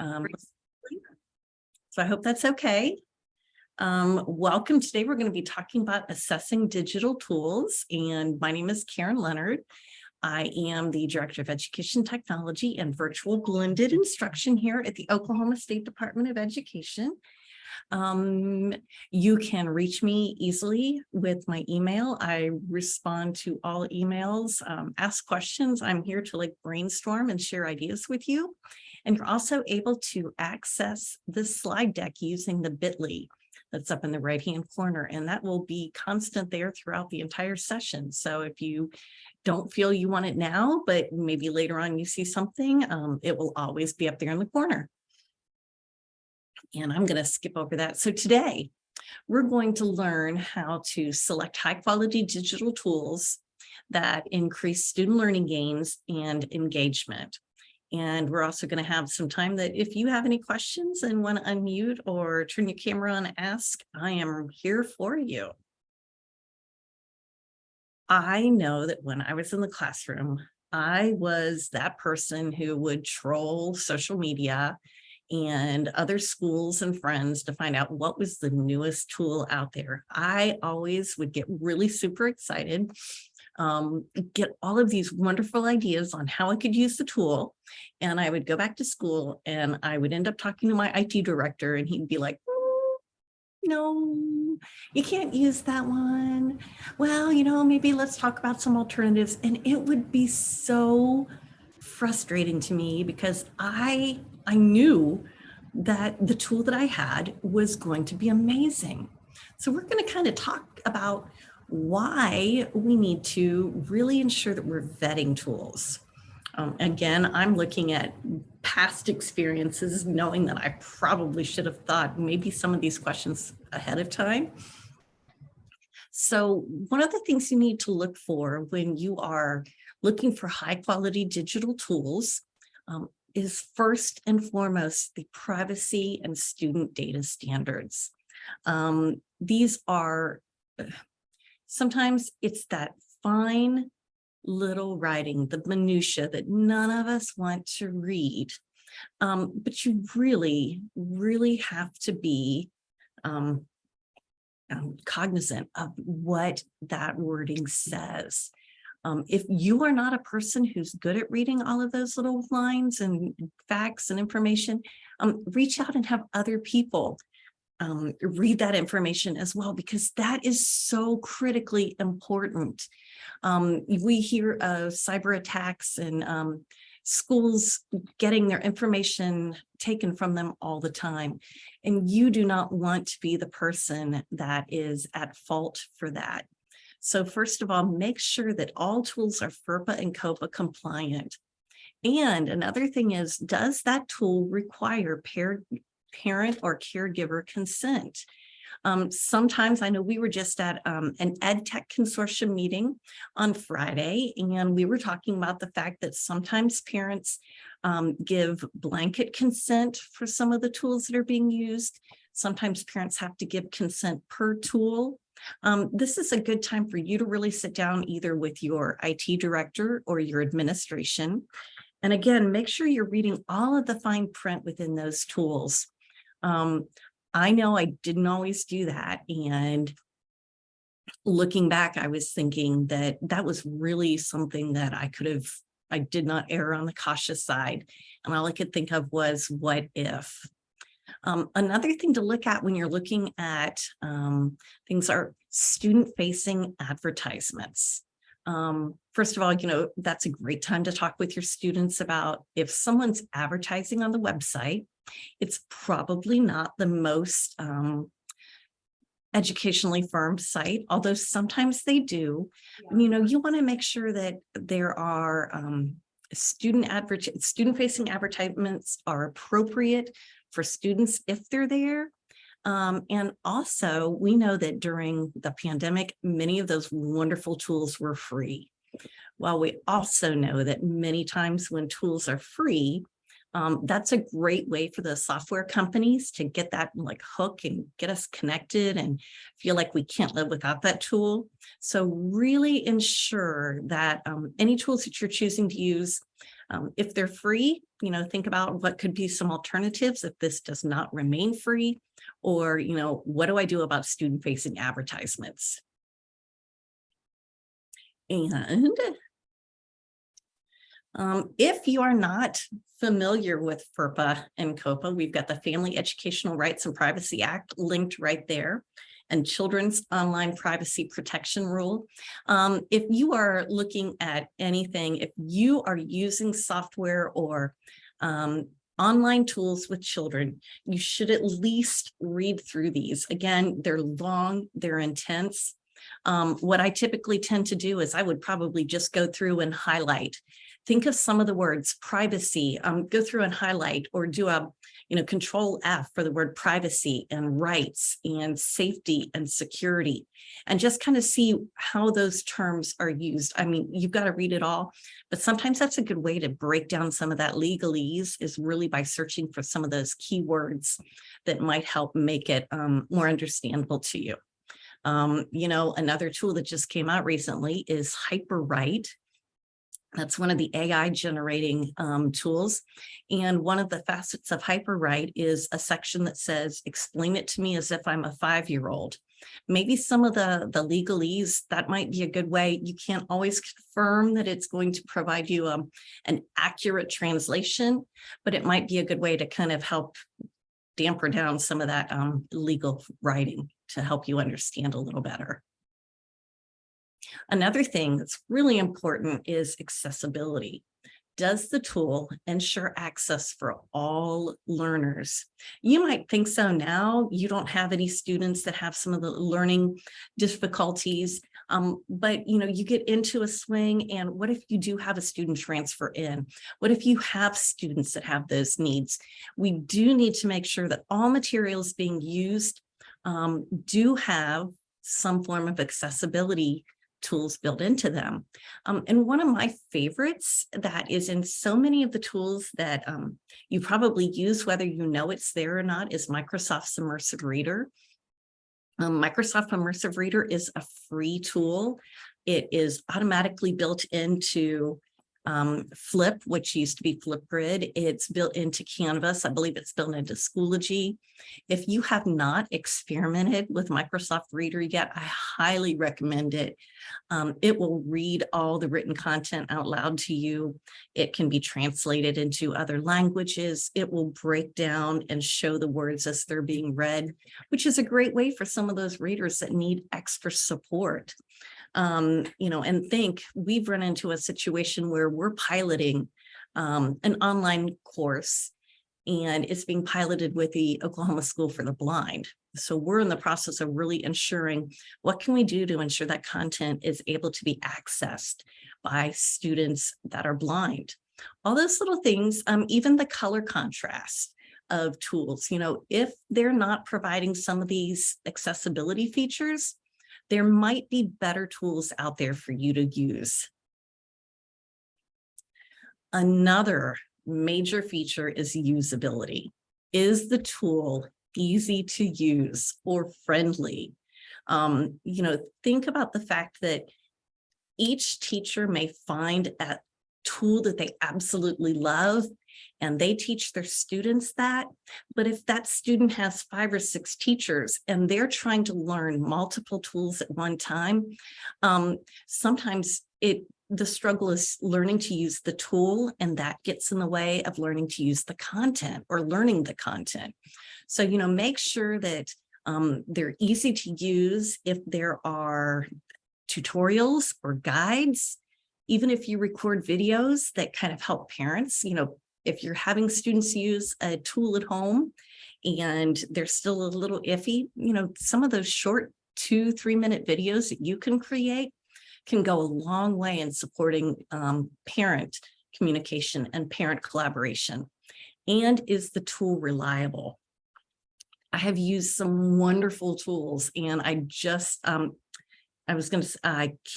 Um, so I hope that's okay. Welcome. Today we're going to be talking about assessing digital tools, and my name is Karen Leonard. I am the Director of Education Technology and Virtual Blended Instruction here at the Oklahoma State Department of Education. You can reach me easily with my email. I respond to all emails, ask questions. I'm here to brainstorm and share ideas with you. And you're also able to access this slide deck using the bit.ly that's up in the right-hand corner, and that will be constant there throughout the entire session. So if you don't feel you want it now, but maybe later on you see something, it will always be up there in the corner. And I'm going to skip over that. So today we're going to learn how to select high quality digital tools that increase student learning gains and engagement. And we're also going to have some time that if you have any questions and want to unmute or turn your camera on and ask, I am here for you. I know that when I was in the classroom, I was that person who would troll social media and other schools and friends to find out what was the newest tool out there. I always would get really super excited, get all of these wonderful ideas on how I could use the tool. And I would go back to school and I would end up talking to my IT director, and he'd be like, no, you can't use that one. Well, maybe let's talk about some alternatives. And it would be so frustrating to me because I knew that the tool that I had was going to be amazing. So we're going to kind of talk about why we need to really ensure that we're vetting tools. Again, I'm looking at past experiences, knowing that I probably should have thought maybe some of these questions ahead of time. So one of the things you need to look for when you are looking for high quality digital tools is first and foremost the privacy and student data standards. These are, sometimes it's that fine little writing, the minutia that none of us want to read. But you really, really have to be cognizant of what that wording says. If you are not a person who's good at reading all of those little lines and facts and information, reach out and have other people read that information as well, because that is so critically important. We hear of cyber attacks and schools getting their information taken from them all the time. And you do not want to be the person that is at fault for that. So first of all, make sure that all tools are FERPA and COPA compliant. And another thing is, does that tool require parent or caregiver consent? Sometimes, I know we were just at an EdTech consortium meeting on Friday, and we were talking about the fact that sometimes parents give blanket consent for some of the tools that are being used. Sometimes parents have to give consent per tool. This is a good time for you to really sit down either with your IT director or your administration. And again, make sure you're reading all of the fine print within those tools. I know I didn't always do that. And looking back, I was thinking that that was really something that I did not err on the cautious side. And all I could think of was, what if? Another thing to look at when you're looking at things are student-facing advertisements. First of all, that's a great time to talk with your students about if someone's advertising on the website, it's probably not the most educationally firm site, although sometimes they do. Yeah. You want to make sure that there are student-facing advertisements are appropriate for students if they're there. And also, we know that during the pandemic, many of those wonderful tools were free. While we also know that many times when tools are free, that's a great way for the software companies to get that hook and get us connected and feel like we can't live without that tool. So really ensure that any tools that you're choosing to use, If they're free, think about what could be some alternatives if this does not remain free, or, what do I do about student-facing advertisements? And if you are not familiar with FERPA and COPA, we've got the Family Educational Rights and Privacy Act linked right there, and Children's Online Privacy Protection Rule. If you are looking at anything, if you are using software or online tools with children, you should at least read through these. Again, they're long, they're intense. What I typically tend to do is I would probably just go through and highlight. Think of some of the words: privacy, go through and highlight, or do a Control F for the word privacy and rights and safety and security, and just kind of see how those terms are used. I mean, you've got to read it all, but sometimes that's a good way to break down some of that legalese, is really by searching for some of those keywords that might help make it more understandable to you. Another tool that just came out recently is HyperWrite. That's one of the AI generating tools. And one of the facets of HyperWrite is a section that says, explain it to me as if I'm a 5-year-old. Maybe some of the legalese, that might be a good way. You can't always confirm that it's going to provide you an accurate translation, but it might be a good way to kind of help damper down some of that legal writing to help you understand a little better. Another thing that's really important is accessibility. Does the tool ensure access for all learners? You might think so now. You don't have any students that have some of the learning difficulties, but you get into a swing, and what if you do have a student transfer in? What if you have students that have those needs? We do need to make sure that all materials being used do have some form of accessibility tools built into them. And one of my favorites that is in so many of the tools that you probably use, whether you know it's there or not, is Microsoft's Immersive Reader. Microsoft Immersive Reader is a free tool. It is automatically built into Flip, which used to be Flipgrid. It's built into Canvas. I believe it's built into Schoology. If you have not experimented with Microsoft Reader yet, I highly recommend it. It will read all the written content out loud to you. It can be translated into other languages. It will break down and show the words as they're being read, which is a great way for some of those readers that need extra support. And we've run into a situation where we're piloting an online course, and it's being piloted with the Oklahoma School for the Blind. So we're in the process of really ensuring, what can we do to ensure that content is able to be accessed by students that are blind? All those little things, even the color contrast of tools, if they're not providing some of these accessibility features, there might be better tools out there for you to use. Another major feature is usability. Is the tool easy to use or friendly? Think about the fact that each teacher may find a tool that they absolutely love, and they teach their students that. But if that student has 5 or 6 teachers and they're trying to learn multiple tools at one time, sometimes the struggle is learning to use the tool, and that gets in the way of learning to use the content or learning the content. So, make sure that they're easy to use. If there are tutorials or guides, even if you record videos that kind of help parents, if you're having students use a tool at home and they're still a little iffy, some of those short 2-3 minute videos that you can create can go a long way in supporting parent communication and parent collaboration. And is the tool reliable? I have used some wonderful tools, and I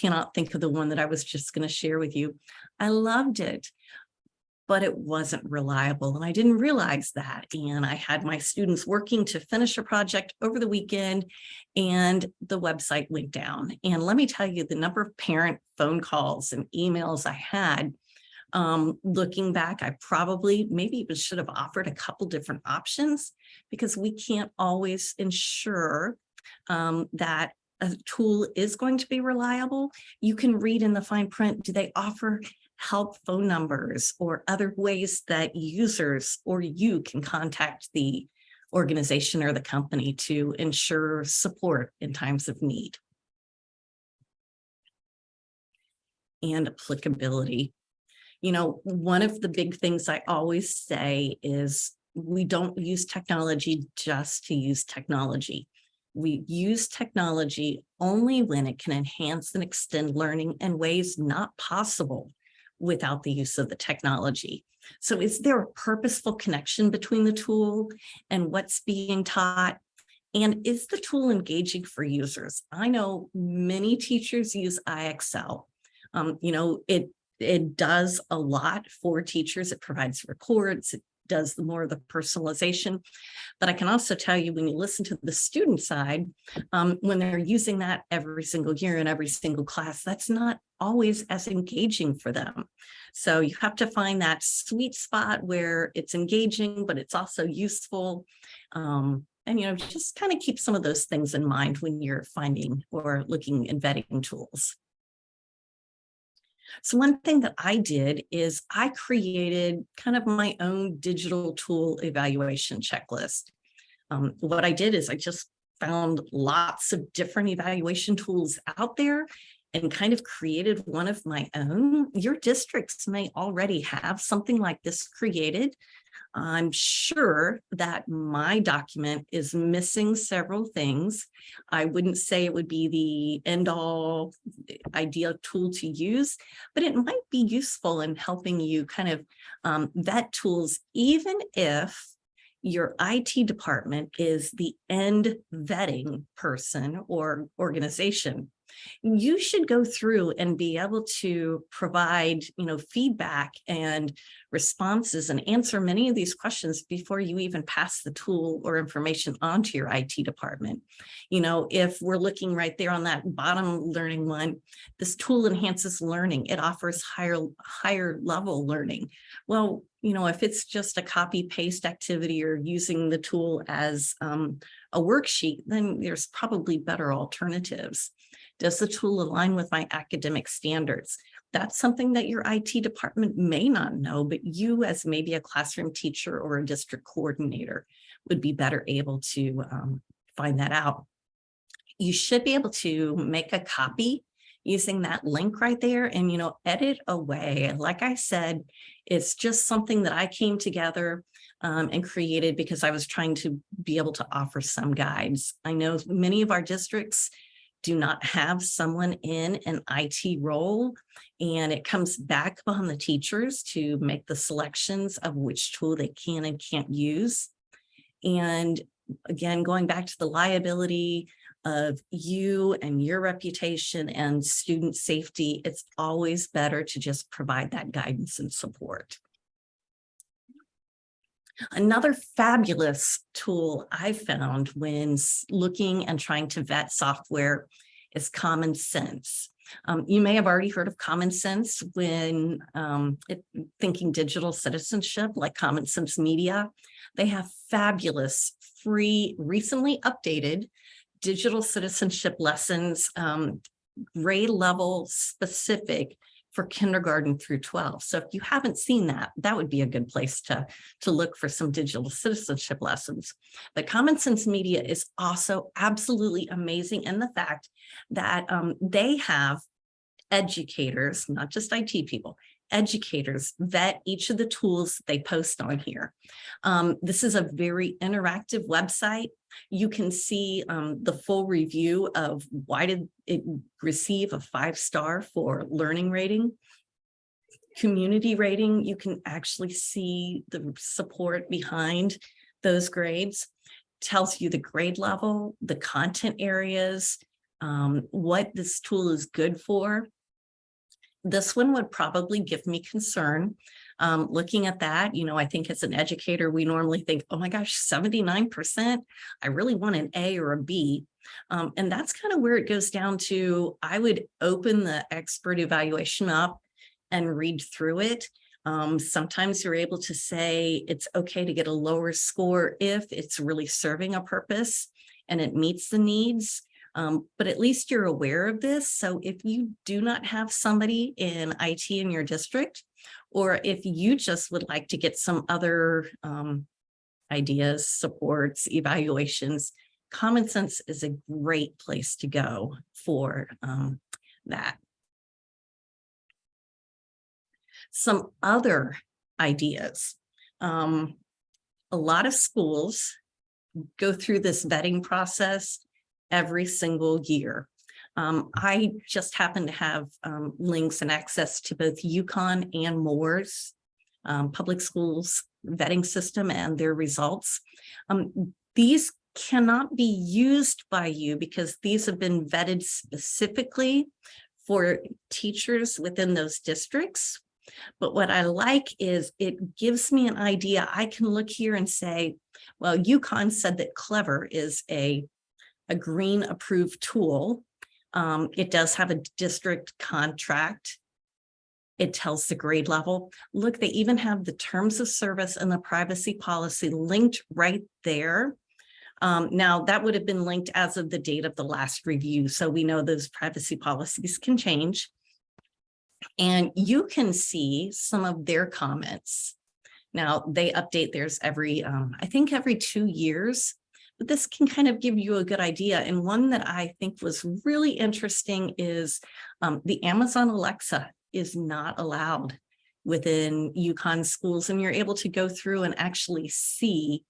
cannot think of the one that I was just going to share with you. I loved it, but it wasn't reliable, and I didn't realize that. And I had my students working to finish a project over the weekend, and the website went down. And let me tell you, the number of parent phone calls and emails I had Looking back, I probably maybe even should have offered a couple different options, because we can't always ensure that a tool is going to be reliable. You can read in the fine print, do they offer help phone numbers or other ways that users or you can contact the organization or the company to ensure support in times of need? And applicability. You know, one of the big things I always say is we don't use technology just to use technology. We use technology only when it can enhance and extend learning in ways not possible without the use of the technology. So is there a purposeful connection between the tool and what's being taught? And is the tool engaging for users? I know many teachers use IXL. You know, it does a lot for teachers. It provides reports. It does more of the personalization. But I can also tell you, when you listen to the student side, when they're using that every single year in every single class, that's not always as engaging for them. So you have to find that sweet spot where it's engaging, but it's also useful. And, you know, just kind of keep some of those things in mind when you're finding or looking and vetting tools. So one thing that I did is I created kind of my own digital tool evaluation checklist. What I did is I just found lots of different evaluation tools out there and kind of created one of my own. Your districts may already have something like this created. I'm sure that my document is missing several things. I wouldn't say it would be the end all ideal tool to use, but it might be useful in helping you kind of vet tools, even if your IT department is the end vetting person or organization. You should go through and be able to provide, you know, feedback and responses and answer many of these questions before you even pass the tool or information onto your IT department. You know, if we're looking right there on that bottom learning one, this tool enhances learning. It offers higher level learning. Well, you know, if it's just a copy paste activity or using the tool as a worksheet, then there's probably better alternatives. Does the tool align with my academic standards? That's something that your IT department may not know, but you as maybe a classroom teacher or a district coordinator would be better able to find that out. You should be able to make a copy using that link right there and, you know, edit away. Like I said, it's just something that I came together and created because I was trying to be able to offer some guides. I know many of our districts do not have someone in an IT role, and it comes back upon the teachers to make the selections of which tool they can and can't use. And again, going back to the liability of you and your reputation and student safety, it's always better to just provide that guidance and support. Another fabulous tool I found when looking and trying to vet software is Common Sense. You may have already heard of Common Sense when thinking digital citizenship, like Common Sense Media. They have fabulous, free, recently updated digital citizenship lessons, grade level specific for kindergarten through 12. So if you haven't seen that, that would be a good place to look for some digital citizenship lessons. But Common Sense Media is also absolutely amazing in the fact that they have educators, not just IT people, educators vet each of the tools they post on here. This is a very interactive website. You can see the full review of why did it receive a 5-star for learning rating, community rating. You can actually see the support behind those grades. Tells you the grade level, the content areas, what this tool is good for. This one would probably give me concern. Looking at that, you know, I think as an educator, we normally think, oh my gosh, 79%, I really want an A or a B. And that's kind of where it goes down to, I would open the expert evaluation up and read through it. Sometimes you're able to say it's okay to get a lower score if it's really serving a purpose and it meets the needs. But at least you're aware of this. So if you do not have somebody in IT in your district, or if you just would like to get some other ideas, supports, evaluations, Common Sense is a great place to go for that. Some other ideas. A lot of schools go through this vetting process every single year. I just happen to have links and access to both UConn and Moore's public schools vetting system and their results. These cannot be used by you because these have been vetted specifically for teachers within those districts. But what I like is it gives me an idea. I can look here and say, well, UConn said that Clever is a green approved tool. It does have a district contract. It tells the grade level. Look, they even have the terms of service and the privacy policy linked right there. Now that would have been linked as of the date of the last review. So we know those privacy policies can change. And you can see some of their comments. Now they update theirs every, I think every 2 years, but this can kind of give you a good idea. And one that I think was really interesting is the Amazon Alexa is not allowed within UConn schools. And you're able to go through and actually see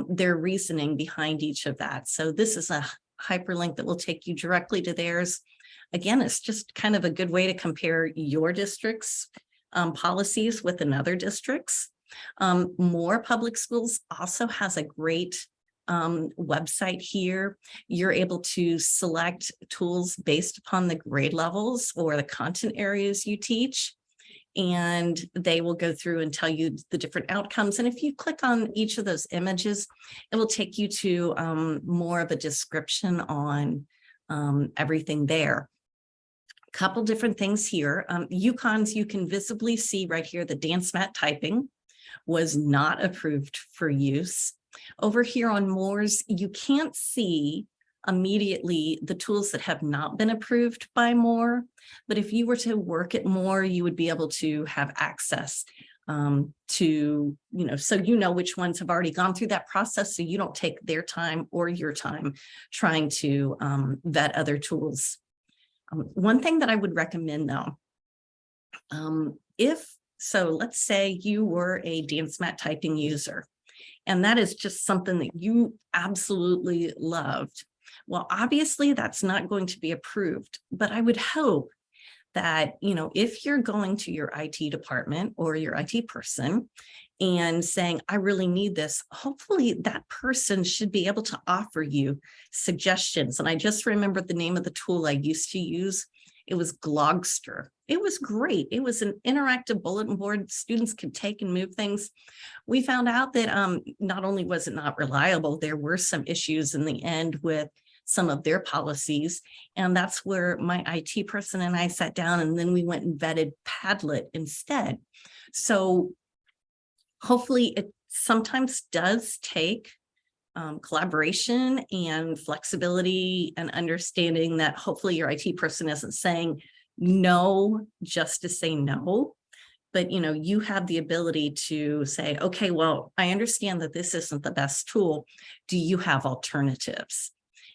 their reasoning behind each of that. So this is a hyperlink that will take you directly to theirs. Again, it's just kind of a good way to compare your district's policies with another district's. Moore Public Schools also has a great website here. You're able to select tools based upon the grade levels or the content areas you teach, and they will go through and tell you the different outcomes. And if you click on each of those images, it will take you to more of a description on everything there. Couple different things here. UConn's, you can visibly see right here, the dance mat typing was not approved for use. Over here on Moore's, you can't see immediately the tools that have not been approved by Moore, but if you were to work at Moore, you would be able to have access to, so which ones have already gone through that process, so you don't take their time or your time trying to vet other tools. One thing that I would recommend though, let's say you were a dance mat typing user, and that is just something that you absolutely loved. Well, obviously that's not going to be approved, but I would hope that, if you're going to your IT department or your IT person and saying, I really need this, hopefully that person should be able to offer you suggestions. And I just remembered the name of the tool I used to use. It was Glogster. It was great. It was an interactive bulletin board. Students could take and move things. We found out that not only was it not reliable, there were some issues in the end with some of their policies. And that's where my IT person and I sat down, and then we went and vetted Padlet instead. So hopefully it sometimes does take collaboration and flexibility and understanding that hopefully your IT person isn't saying no just to say no, but you have the ability to say, okay, well, I understand that this isn't the best tool. Do you have alternatives?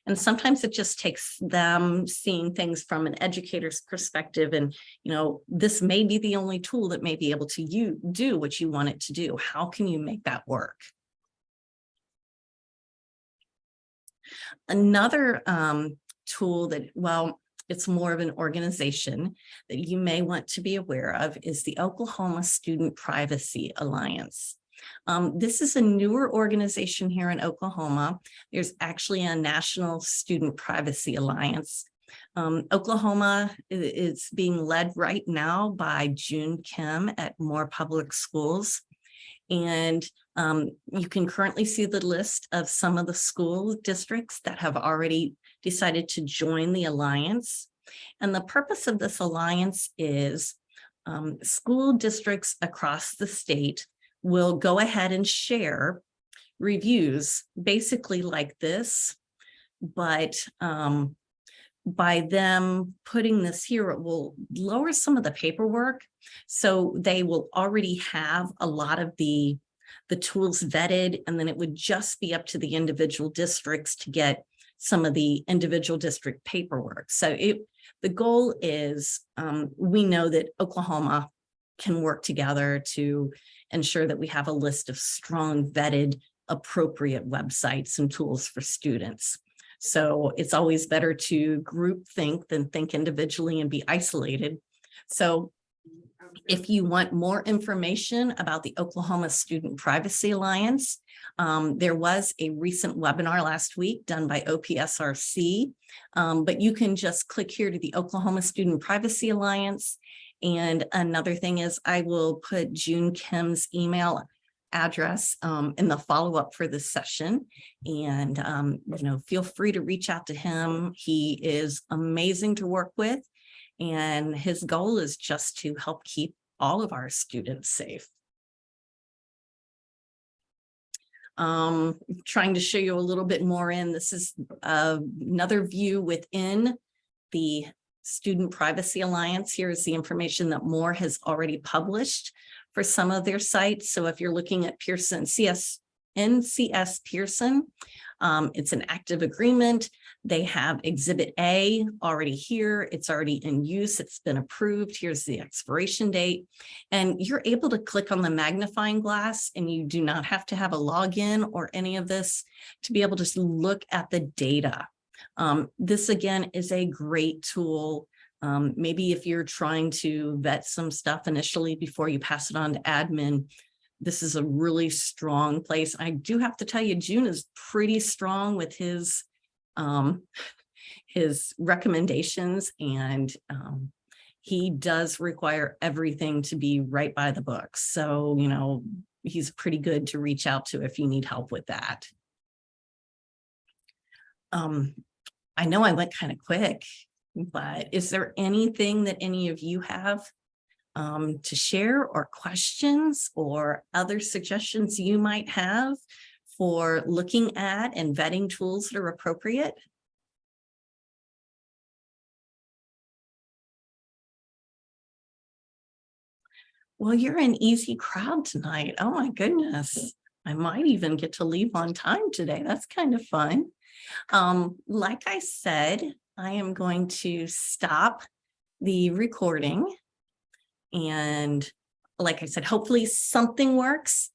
And sometimes it just takes them seeing things from an educator's perspective. And, this may be the only tool that may be able to do what you want it to do. How can you make that work? Another tool that, well, it's more of an organization that you may want to be aware of is the Oklahoma Student Privacy Alliance. This is a newer organization here in Oklahoma. There's actually a National Student Privacy Alliance. Oklahoma is being led right now by June Kim at Moore Public Schools. And you can currently see the list of some of the school districts that have already decided to join the alliance. And the purpose of this alliance is school districts across the state will go ahead and share reviews basically like this, but by them putting this here, it will lower some of the paperwork. So they will already have a lot of the tools vetted, and then it would just be up to the individual districts to get some of the individual district paperwork. So the goal is, we know that Oklahoma can work together to ensure that we have a list of strong, vetted, appropriate websites and tools for students. So it's always better to group think than think individually and be isolated. So if you want more information about the Oklahoma Student Privacy Alliance, there was a recent webinar last week done by OPSRC, but you can just click here to the Oklahoma Student Privacy Alliance. And another thing is, I will put June Kim's email address in the follow-up for this session, and feel free to reach out to him. He is amazing to work with, and his goal is just to help keep all of our students safe. Trying to show you a little bit more this is another view within the Student Privacy Alliance. Here is the information that Moore has already published for some of their sites. So if you're looking at Pearson, NCS Pearson, it's an active agreement. They have Exhibit A already here. It's already in use. It's been approved. Here's the expiration date. And you're able to click on the magnifying glass, and you do not have to have a login or any of this to be able to look at the data. This again is a great tool. Maybe if you're trying to vet some stuff initially before you pass it on to admin, this is a really strong place. I do have to tell you, June is pretty strong with his recommendations, and he does require everything to be right by the book. So, he's pretty good to reach out to if you need help with that. I know I went kind of quick, but is there anything that any of you have to share, or questions or other suggestions you might have for looking at and vetting tools that are appropriate? Well, you're an easy crowd tonight. Oh my goodness. I might even get to leave on time today. That's kind of fun. Like I said, I am going to stop the recording. And like I said, hopefully something works.